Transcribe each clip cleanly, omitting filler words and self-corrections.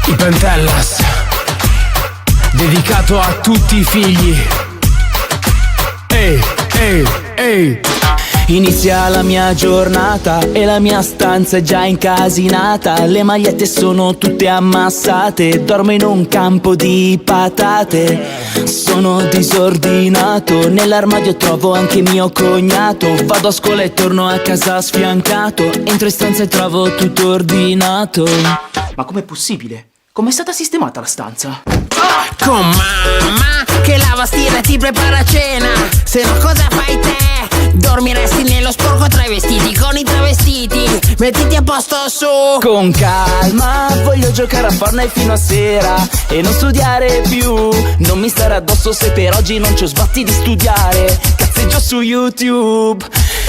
I Pentellas, dedicato a tutti i figli. Ehi, ehi, ehi. Inizia la mia giornata e la mia stanza è già incasinata. Le magliette sono tutte ammassate, dormo in un campo di patate. Sono disordinato, nell'armadio trovo anche mio cognato. Vado a scuola e torno a casa sfiancato. Entro in stanza e trovo tutto ordinato. Ma com'è possibile? Com'è stata sistemata la stanza? Con mamma che lava, stira e ti prepara cena. Se no cosa fai te? Dormiresti nello sporco tra i vestiti con i travestiti. Mettiti a posto su. Con calma, voglio giocare a Fortnite fino a sera e non studiare più. Non mi stare addosso se per oggi non c'ho sbatti di studiare. Cazzeggio su YouTube.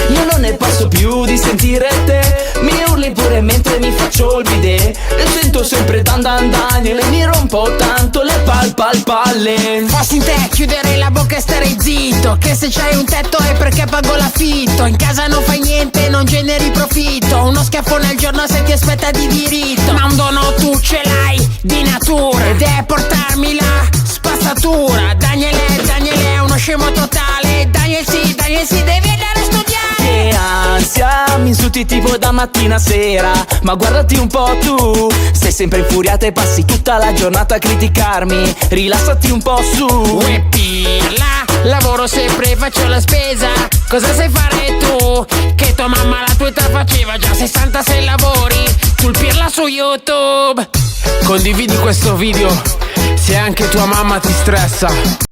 Io non ne posso più di sentire te. Mi urli pure mentre mi faccio il bidet. E sento sempre dan dan Daniel e mi rompo tanto le palle. Fossi in te chiudere la bocca e stare zitto, che se c'hai un tetto è perché pago l'affitto. In casa non fai niente, non generi profitto. Uno schiaffone al giorno se ti aspetta di diritto. Ma un dono tu ce l'hai di natura ed è portarmi la spazzatura. Daniel è uno scemo totale. Daniel sì, devi andare a studiare. Che ansia, mi insulti tipo da mattina a sera. Ma guardati un po' tu, sei sempre infuriata e passi tutta la giornata a criticarmi. Rilassati un po' su. Uè pirla, lavoro sempre, faccio la spesa. Cosa sai fare tu? Che tua mamma la tua età faceva già 60 se lavori. Sul pirla su YouTube. Condividi questo video se anche tua mamma ti stressa.